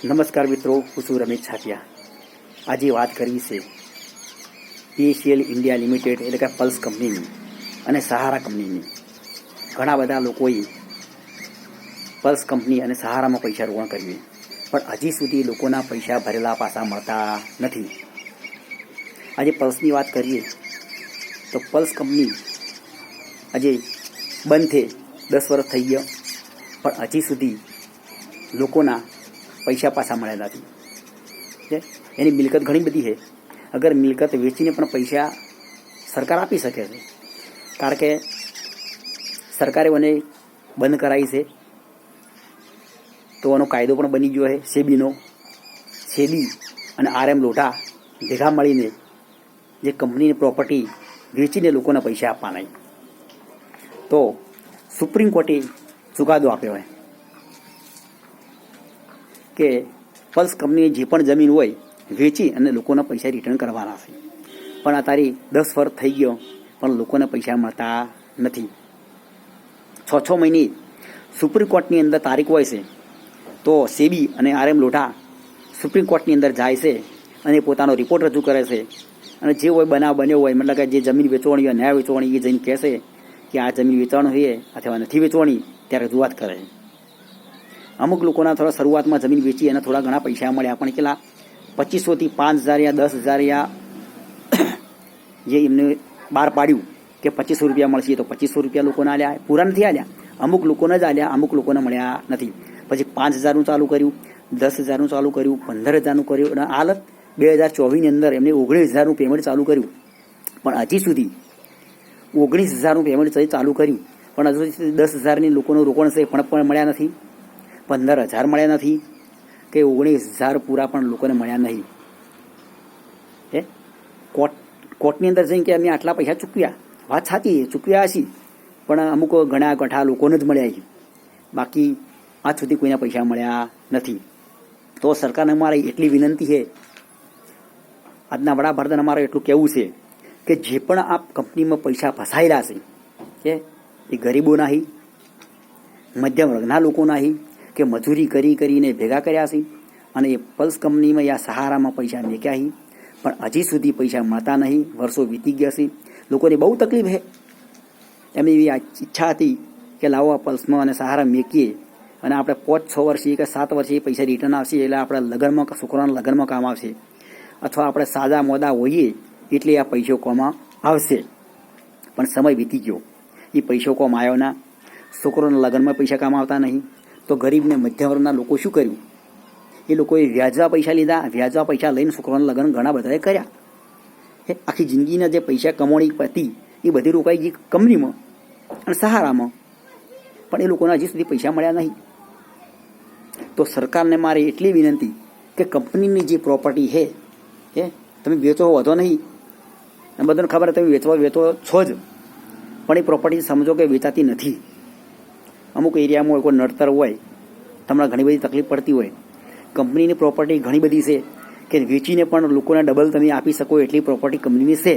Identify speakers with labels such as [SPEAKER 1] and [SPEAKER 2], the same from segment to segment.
[SPEAKER 1] નમસ્કાર મિત્રો, હું છું રમેશ છાટિયા. આજે વાત કરવી છે પીએસસીએલ ઇન્ડિયા લિમિટેડ એટલે કે પલ્સ કંપનીની અને સહારા કંપનીની. ઘણા બધા લોકોએ પલ્સ કંપની અને સહારામાં પૈસા રોકાણ કર્યું, પણ હજી સુધી લોકોના પૈસા ભરેલા પાછા મળતા નથી. આજે પલ્સની વાત કરીએ તો પલ્સ કંપની આજે બંધ થઈ 10 વર્ષ થઈ ગયા, પણ હજી સુધી લોકોના પૈસા પાછા મળ્યા નથી. એની મિલકત ઘણી બધી છે. અગર મિલકત વેચીને પણ પૈસા સરકાર આપી શકે છે, કારણ કે સરકારે મને બંધ કરાવી છે, તો એનો કાયદો પણ બની ગયો છે સેબીનો. સેબી અને RM લોઢા ભેગા મળીને જે કંપનીની પ્રોપર્ટી વેચીને લોકોને પૈસા આપવાના, તો સુપ્રીમ કોર્ટે ચુકાદો આપ્યો હોય કે પલ્સ કંપનીની જે પણ જમીન હોય વેચી અને લોકોના પૈસા રિટર્ન કરવાના છે. પણ આ તારી 10 વર્ષ થઈ ગયો, પણ લોકોને પૈસા મળતા નથી. 6 મહિને સુપ્રીમ કોર્ટની અંદર તારીખ હોય છે, તો સેબી અને RM લોઢા સુપ્રીમ કોર્ટની અંદર જાય છે અને પોતાનો રિપોર્ટ રજૂ કરે છે. અને જે હોય બનાવ બન્યો હોય, મતલબ કે જે જમીન વેચવાની હોય, ન્યાય વેચવાની, એ જઈને કહેશે કે આ જમીન વેચવાનું છે અથવા નથી વેચવાની, ત્યારે રજૂઆત કરે. અમુક લોકોના થોડા શરૂઆતમાં જમીન વેચી અને થોડા ઘણા પૈસા મળ્યા, પણ કેટલા 2500 થી 5000 યા 10000 યા જે એમને બહાર પાડ્યું કે 2500 રૂપિયા મળશે, તો 2500 રૂપિયા લોકોને આલ્યા, પૂરા નથી આલ્યા. અમુક લોકોને જ આલ્યા, અમુક લોકોને મળ્યા નથી. પછી 5000નું ચાલુ કર્યું, 10000નું ચાલુ કર્યું, 15000નું કર્યું, અને હાલત 2024ની અંદર એમને 19000નું પેમેન્ટ ચાલુ કર્યું. પણ હજી સુધી 19000નું પેમેન્ટ ચાલુ કર્યું, પણ હજુ સુધી 10000ની લોકોનું રોકાણ છે પણ મળ્યા નથી. 15000 મળ્યા નથી કે 19000 પૂરા પણ લોકોને મળ્યા નહીં. કોર્ટની અંદર જઈને કે અમે આટલા પૈસા ચૂકવ્યા, વાત સાચી, ચૂકવ્યા હશે, પણ અમુક ઘણા ગઠા લોકોને જ મળ્યા છે, બાકી આજ સુધી કોઈના પૈસા મળ્યા નથી. તો સરકારને અમારે એટલી વિનંતી છે, આજના વડાપ્રધાન અમારે એટલું કહેવું છે કે જે પણ આ કંપનીમાં પૈસા ફસાયેલા છે એ ગરીબો નહીં, મધ્યમ વર્ગના લોકો નહીં, કે મજૂરી કરીને ભેગા કર્યા છે અને એ પલ્સ કંપનીમાં યા સહારામાં પૈસા મેક્યા છે, પણ હજી સુધી પૈસા મળતા નહીં. વર્ષો વીતી ગયા છે, લોકોને બહુ તકલીફ છે. એમની એવી ઈચ્છા હતી કે લાવો આ પલ્સમાં અને સહારા મેકીએ અને આપણે 5-6 વર્ષે કે 7 વર્ષે પૈસા રિટર્ન આવશે, એટલે આપણે લગ્નમાં, છોકરાના લગ્નમાં કામ આવશે, અથવા આપણે સાદા મોદા હોઈએ એટલે આ પૈસો કોમાં આવશે. પણ સમય વીતી ગયો, એ પૈસો કોમ આવ્યો ના, છોકરોના લગ્નમાં પૈસા કામ આવતા નહીં. તો ગરીબને મધ્યમ વર્ગના લોકો શું કર્યું? એ લોકોએ વ્યાજવા પૈસા લીધા, વ્યાજવા પૈસા લઈને છોકરાના લગ્ન ઘણા બધાએ કર્યા. આખી જિંદગીના જે પૈસા કમાણી હતી એ બધી રોકાઈ ગઈ કંપનીમાં અને સહારામાં, પણ એ લોકોને હજી સુધી પૈસા મળ્યા નહીં. તો સરકારને મારે એટલી વિનંતી કે કંપનીની જે પ્રોપર્ટી છે તમે વેચો વધો નહીં, બધાને ખબર તમે વેચો છો જ, પણ એ પ્રોપર્ટી સમજો કે વેચાતી નથી. અમુક એરિયામાં કોઈ નડતર હોય, તમને ઘણી બધી તકલીફ પડતી હોય, કંપનીની પ્રોપર્ટી ઘણી બધી છે કે વેચીને પણ લોકોને ડબલ તમે આપી શકો એટલી પ્રોપર્ટી કંપનીની છે.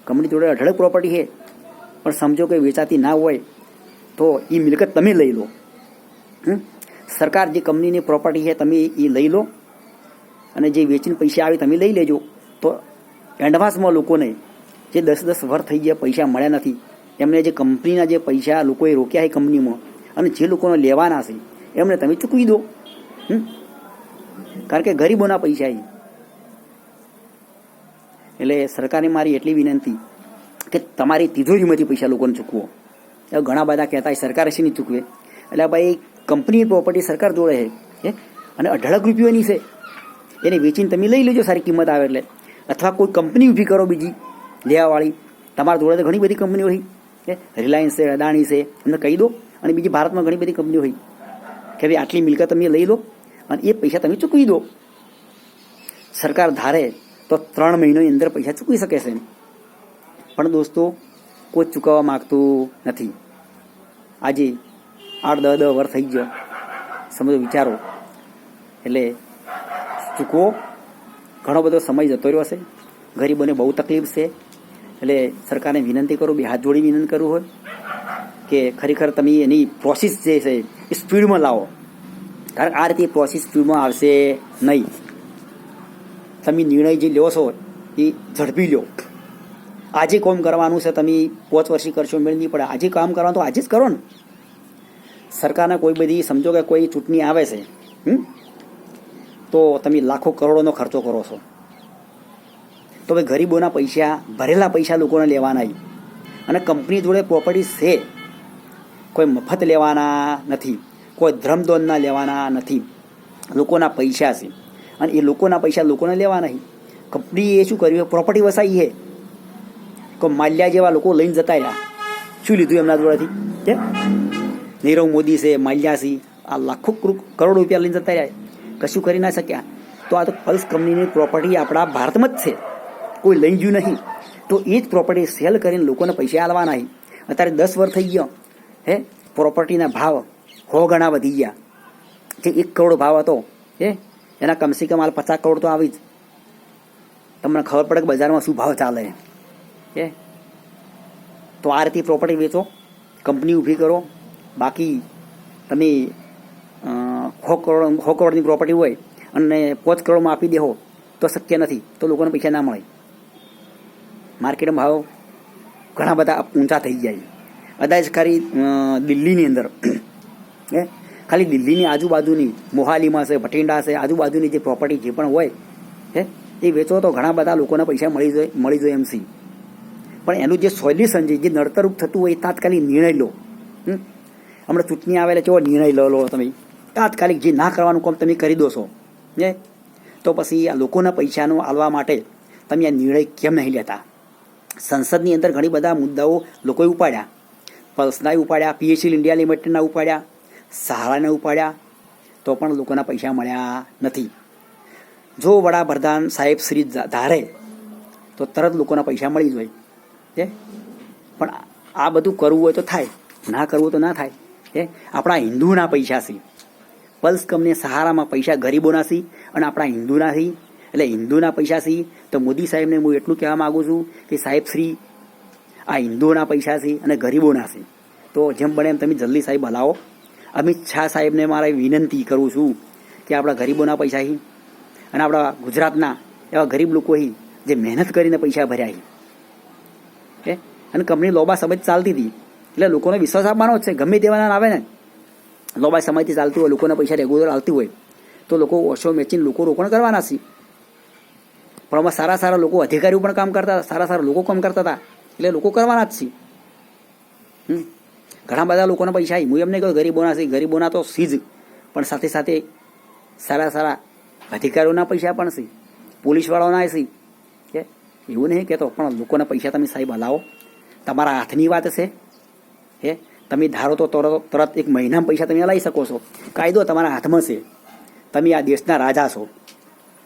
[SPEAKER 1] કંપની જોડે અઢળક પ્રોપર્ટી છે, પણ સમજો કે વેચાતી ના હોય તો એ મિલકત તમે લઈ લો. સરકાર જે કંપનીની પ્રોપર્ટી છે તમે એ લઈ લો, અને જે વેચીને પૈસા આવે તમે લઈ લેજો. તો એડવાન્સમાં લોકોને જે 10-10 વર્ષ થઈ ગયા પૈસા મળ્યા નથી, એમને જે કંપનીના જે પૈસા લોકોએ રોક્યા છે કંપનીમાં અને જે લોકોને લેવાના છે એમને તમે ચૂકવી દો. કારણ કે ગરીબોના પૈસા છે. એટલે સરકારને મારી એટલી વિનંતી કે તમારી તિજોરીમાંથી પૈસા લોકોને ચૂકવો. ઘણા બધા કહેતા હોય સરકાર શેની ચૂકવે, એટલે ભાઈ કંપનીની પ્રોપર્ટી સરકાર જોડે છે અને અઢળક રૂપિયાની છે, એને વેચીને તમે લઈ લેજો સારી કિંમત આવે એટલે, અથવા કોઈ કંપની ઊભી કરો બીજી લેવાવાળી. તમારા જોડે તો ઘણી બધી કંપનીઓ હોય, રિલાયન્સ છે, અદાણી છે, એમને કહી દો. અને બીજી ભારતમાં ઘણી બધી કંપનીઓ હોય કે ભાઈ આટલી મિલકત તમે લઈ લો અને એ પૈસા તમે ચૂકવી દો. સરકાર ધારે તો 3 મહિનાની અંદર પૈસા ચૂકવી શકે છે, પણ દોસ્તો કોઈ ચૂકવવા માગતું નથી. આજે 8-10 વર્ષ થઈ ગયો, સમજો, વિચારો. એટલે ચૂકવો, ઘણો બધો સમય જતો રહ્યો છે, ગરીબોને બહુ તકલીફ છે. એટલે સરકારને વિનંતી કરું, 2 હાથ જોડી વિનંતી કરવું હોય કે ખરેખર તમે એની પ્રોસેસ જે છે એ સ્પીડમાં લાવો. કારણ કે આ રીતે પ્રોસેસ ફ્યુમાં આવશે નહીં. તમે નિર્ણય જે લો છો એ ઝડપી લો. આજે કામ કરવાનું છે, તમે 5 વર્ષથી કરશો મેળ નહીં પડે. આજે કામ કરવાનું તો આજે જ કરો ને. સરકારને કોઈ બધી સમજો કે કોઈ ચૂંટણી આવે છે, તો તમે લાખો કરોડોનો ખર્ચો કરો છો, તો ભાઈ ગરીબોના પૈસા, ભરેલા પૈસા લોકોને લેવાના. અને કંપની જોડે પ્રોપર્ટી છે, કોઈ મફત લેવાના નથી, કોઈ ધર્મદોનના લેવાના નથી. લોકોના પૈસા છે અને એ લોકોના પૈસા લોકોને લેવાના. કંપનીએ શું કર્યું? પ્રોપર્ટી વસાવી છે. કોઈ માલ્યા જેવા લોકો લઈને જતા રહ્યા. શું લીધું એમના જોડેથી? કે નીરવ મોદી છે, માલ્યા છે, આ લાખો કરોડો રૂપિયા લઈને જતા રહ્યા, કશું કરી ના શક્યા. તો આ તો પલ્સ કંપનીની પ્રોપર્ટી આપણા ભારતમાં જ છે, કોઈ લઈ ગયું નહીં. તો એ જ પ્રોપર્ટી સેલ કરીને લોકોને પૈસા આલવાના. અત્યારે 10 વર્ષ થઈ ગયો, પ્રોપર્ટીના ભાવ 100 ગણા વધી ગયા. જે 1 કરોડ ભાવ હતો એના કમસે કમ હાલ 50 કરોડ તો આવી જ. તમને ખબર પડે કે બજારમાં શું ભાવ ચાલે. તો આ રીતે પ્રોપર્ટી વેચો, કંપની ઊભી કરો. બાકી તમે 100 કરોડની પ્રોપર્ટી હોય અને 5 કરોડમાં આપી દેહો તો શક્ય નથી. તો લોકોને પૈસા ના મળે. માર્કેટમાં ભાવ ઘણા બધા ઊંચા થઈ જાય. કદાચ ખાલી દિલ્હીની અંદર, ખાલી દિલ્હીની આજુબાજુની, મોહાલીમાં છે, ભટિંડા છે, આજુબાજુની જે પ્રોપર્ટી જે પણ હોય એ વેચો તો ઘણા બધા લોકોને પૈસા મળી જાય એમ છે. પણ એનું જે સોલ્યુશન છે, જે નડતરરૂપ થતું હોય, એ તાત્કાલિક નિર્ણય લો. હમણાં ચૂંટણી આવેલા કેવો નિર્ણય લો તમે? તાત્કાલિક જે ના કરવાનું કામ તમે કરી દો છો. તો પછી આ લોકોના પૈસાનો આલવા માટે તમે આ નિર્ણય કેમ નહીં લેતા? સંસદની અંદર ઘણી બધા મુદ્દાઓ લોકોએ ઉપાડ્યા. પલ્સના ઉપાડ્યા, PHL ઇન્ડિયા લિમિટેડના ઉપાડ્યા, સહારાને ઉપાડ્યા, તો પણ લોકોના પૈસા મળ્યા નથી. જો વડાપ્રધાન સાહેબ શ્રી ધારે તો તરત લોકોના પૈસા મળી જાય. પણ આ બધું કરવું હોય તો થાય, ના કરવું તો ના થાય. આપણા હિન્દુના પૈસા છે. પલ્સ કંપની સહારામાં પૈસા ગરીબોના છે અને આપણા હિન્દુના છે. એટલે હિન્દુના પૈસા છે. તો મોદી સાહેબને હું એટલું કહેવા માગું છું કે સાહેબ શ્રી, આ હિન્દુઓના પૈસા છે અને ગરીબોના છે. તો જેમ બને એમ તમે જલ્દી સાહેબ હલાવો. અમિત શાહ સાહેબને મારે વિનંતી કરું છું કે આપણા ગરીબોના પૈસા છે અને આપણા ગુજરાતના એવા ગરીબ લોકો જે મહેનત કરીને પૈસા ભર્યા છે. અને કંપની લોબા સમય ચાલતી હતી, એટલે લોકોને વિશ્વાસ આપવાનો જ છે. ગમે તેવાના આવે ને, લોબા સમયથી ચાલતી હોય, લોકોના પૈસા રેગ્યુલર આવતી હોય, તો લોકો ઓછો મેચીને લોકો રોકાણ કરવાના છે. પણ આમાં સારા સારા લોકો, અધિકારીઓ પણ કામ કરતા હતા, સારા સારા લોકો કામ કરતા હતા, એટલે લોકો કરવાના જ છે. ઘણા બધા લોકોના પૈસા હું એમને કહ્યું ગરીબોના છે, ગરીબોના તો સીજ, પણ સાથે સાથે સારા સારા અધિકારીઓના પૈસા પણ છે, પોલીસવાળાઓના છે. એવું નહીં કહેતો, પણ લોકોના પૈસા તમે સાહેબ હલાવો. તમારા હાથની વાત છે. તમે ધારો તો તરત 1 મહિનામાં પૈસા તમે હલાવી શકો છો. કાયદો તમારા હાથમાં છે. તમે આ દેશના રાજા છો,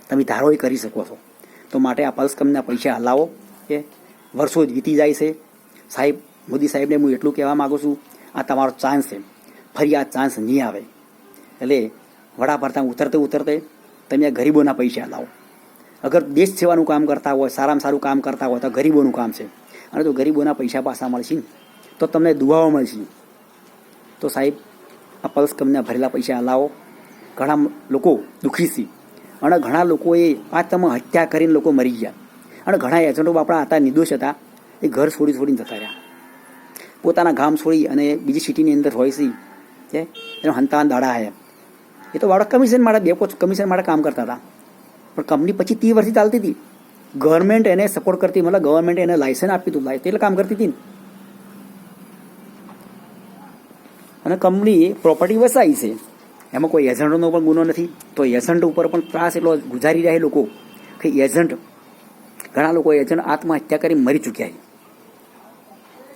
[SPEAKER 1] તમે ધારો એ કરી શકો છો. તો માટે આ પલ્સ કંપનીના પૈસા હલાવો. વર્ષો વીતી જાય છે. સાહેબ, મોદી સાહેબને હું એટલું કહેવા માગું છું, આ તમારો ચાન્સ છે, ફરી આ ચાન્સ નહીં આવે. એટલે વડાપ્રધાન ઉતરતે તમે આ ગરીબોના પૈસા હલાવો. અગર દેશ સેવાનું કામ કરતા હોય, સારામાં સારું કામ કરતા હોય તો ગરીબોનું કામ છે. અને જો ગરીબોના પૈસા પાછા મળશે તો તમને દુઆઓ મળશે. તો સાહેબ, આ પલ્સ કંપનીના ભરેલા પૈસા હલાવો. ઘણા લોકો દુઃખી છે અને ઘણા લોકોએ આત્મ હત્યા કરીને લોકો મરી ગયા. અને ઘણા એજન્ટો આપણા હતા, નિર્દોષ હતા, એ ઘર છોડીને જતા રહ્યા. પોતાના ગામ છોડી અને બીજી સિટીની અંદર હોય છે, એનો હંતાન દાડા હે. એ તો વાળા કમિશન માટે, ડેપો કમિશન માટે કામ કરતા હતા. પણ કંપની પછી 30 વર્ષથી ચાલતી હતી. ગવર્મેન્ટ એને સપોર્ટ કરતી, મતલબ ગવર્મેન્ટ એને લાયસન્સ આપી હતું, એટલે કામ કરતી હતી. અને કંપની પ્રોપર્ટી વસાવી છે, એમાં કોઈ એજન્ટનો પણ ગુનો નથી. તો એજન્ટ ઉપર પણ ત્રાસ એટલો ગુજારી રહ્યા લોકો કે એજન્ટ, ઘણા લોકો એજન્ટ આત્મહત્યા કરી મરી ચૂક્યા છે.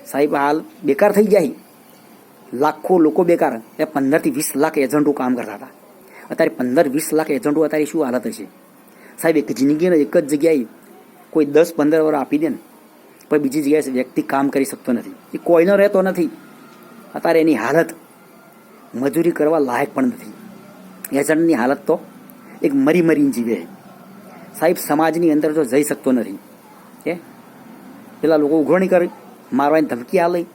[SPEAKER 1] સાહેબ, હાલ બેકાર થઈ જાય, લાખો લોકો બેકાર. એ 15 થી 20 લાખ એજન્ટો કામ કરતા હતા. અત્યારે 15-20 લાખ એજન્ટો અત્યારે શું હાલત હશે સાહેબ? એક જિંદગીને એક જ જગ્યાએ કોઈ 10-15 વર્ષ આપી દે ને, પણ બીજી જગ્યાએ વ્યક્તિ કામ કરી શકતો નથી, એ કોઈનો રહેતો નથી. અત્યારે એની હાલત મજૂરી કરવા લાયક પણ નથી. એજન્ટની હાલત તો એક મરીને જીવે સાહેબ. સમાજની અંદર જો જઈ શકતો નથી. પેલા લોકો ઉઘરણી કરી, મારવાની ધમકી આ લઈ.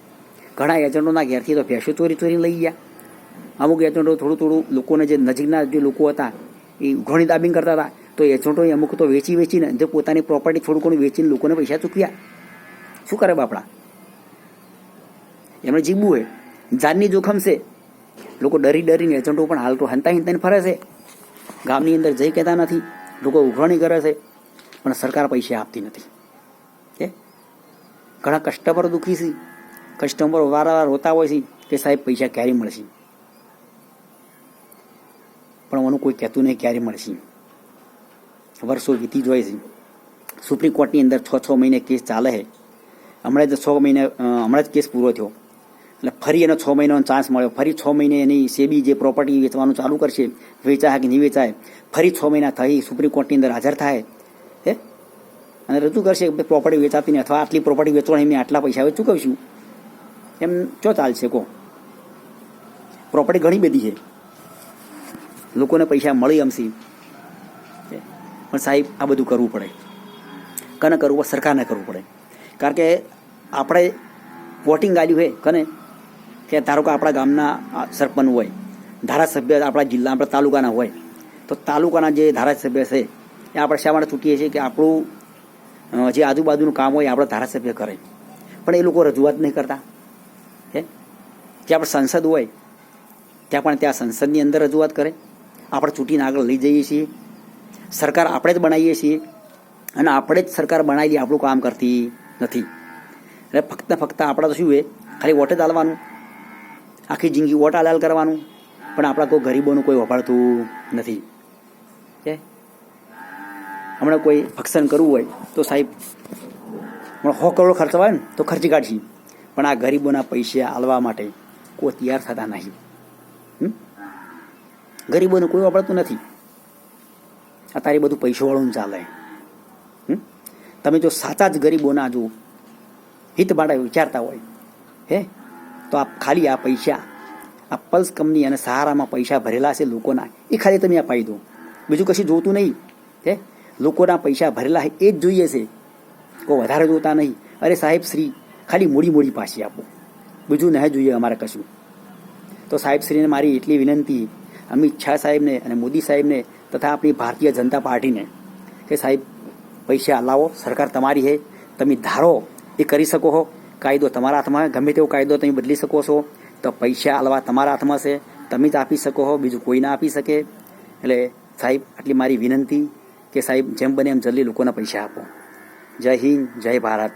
[SPEAKER 1] ઘણા એજન્ટોના ઘેરથી તો ભેંસો ચોરીને લઈ ગયા. અમુક એજન્ટો થોડું લોકોને જે નજીકના જે લોકો હતા એ ઘણી દાબિંગ કરતા હતા, તો એજન્ટોએ અમુક તો વેચીને જે પોતાની પ્રોપર્ટી થોડું ઘણું વેચીને લોકોને પૈસા ચૂકવ્યા. શું કરે બાપડા? એમણે જીવવું હોય, જાનની જોખમ છે. લોકો ડરીને એજન્ટો પણ હાલ તો હંતાઈને ફરે છે, ગામની અંદર જઈ કહેતા નથી, લોકો ઉઘરાણી કરે છે, પણ સરકાર પૈસા આપતી નથી. ઘણા કસ્ટમરો દુઃખી છે, કસ્ટમરો વારંવાર હોતા હોય છે કે સાહેબ પૈસા ક્યારે મળશે, પણ ઓનું કોઈ કહેતું નહીં ક્યારે મળશે. વર્ષો વીતી જાય છે. સુપ્રીમ કોર્ટની અંદર 6 મહિને કેસ ચાલે છે. હમણાં જ કેસ પૂરો થયો, એટલે ફરી એનો 6 મહિનાનો ચાન્સ મળ્યો. ફરી 6 મહિને એની સેબી જે પ્રોપર્ટી વેચવાનું ચાલુ કરશે, વેચાય કે નહીં વેચાય, ફરી 6 મહિના થઈ સુપ્રીમ કોર્ટની અંદર હાજર થાય અને રજૂ કરશે કે પ્રોપર્ટી વેચાતી નહીં, અથવા આટલી પ્રોપર્ટી વેચવાની મેં આટલા પૈસા હવે ચૂકવશું. એમ ચો ચાલશે કહો? પ્રોપર્ટી ઘણી બધી છે, લોકોને પૈસા મળી એમ છે, પણ સાહેબ આ બધું કરવું પડે. કને કરવું પડે? સરકારને કરવું પડે. કારણ કે આપણે વોટિંગ આલ્યું હોય કને, કે ધારો કે આપણા ગામના સરપંચ હોય, ધારાસભ્ય આપણા જિલ્લા આપણા તાલુકાના હોય, તો તાલુકાના જે ધારાસભ્ય છે એ આપણે શા માટે ચૂંટીએ છીએ? કે આપણું જે આજુબાજુનું કામ હોય આપણે ધારાસભ્ય કરે, પણ એ લોકો રજૂઆત નહીં કરતા. જે આપણે સંસદ હોય ત્યાં પણ ત્યાં સંસદની અંદર રજૂઆત કરે. આપણે ચૂંટીને આગળ લઈ જઈએ છીએ, સરકાર આપણે જ બનાવીએ છીએ, અને આપણે જ સરકાર બનાવી આપણું કામ કરતી નથી. એટલે ફક્ત આપણે તો શું હોય, ખાલી વોટ જ આલવાનું, આખી જિંદગી વોટ આલાલ કરવાનું, પણ આપણા કોઈ ગરીબોનું કોઈ વભાડતું નથી. હમણાં કોઈ ફંક્શન કરવું હોય તો સાહેબ 100 કરોડ ખર્ચવા હોય ને તો ખર્ચી કાઢશી, પણ આ ગરીબોના પૈસા આલવા માટે કોઈ તૈયાર થતા નહીં. ગરીબોને કોઈ વપરાતું નથી. અત્યારે બધું પૈસાવાળું ચાલે. તમે જો સાચા જ ગરીબોના જો હિત માટે વિચારતા હોય તો આ ખાલી આ પૈસા, આ પલ્સ કંપની અને સહારામાં પૈસા ભરેલા છે લોકોના, એ ખાલી તમે અપાઈ દો, બીજું કશું જોતું નહીં. લોકોના પૈસા ભરેલા એ જ જોઈએ છે, કોઈ વધારે જોતા નહીં. અરે સાહેબ શ્રી, ખાલી મોડી પાછી આપો, બીજું નહીં જોઈએ અમારે કશું. તો સાહેબ શ્રીને મારી એટલી વિનંતી, અમિત શાહ સાહેબને અને મોદી સાહેબને તથા આપણી ભારતીય જનતા પાર્ટીને, કે સાહેબ પૈસા લાવો, સરકાર તમારી છે, તમે ધારો એ કરી શકો છો, કાયદો તમારા હાથમાં, ગમે તેવો કાયદો તમે બદલી શકો છો, તો પૈસા આલવા તમારા હાથમાં છે, તમે જ આપી શકો છો, બીજું કોઈ ના આપી શકે. એટલે સાહેબ આટલી મારી વિનંતી કે સાહેબ જેમ બને એમ જલ્દી લોકોના પૈસા આપો. જય હિન્દ, જય ભારત.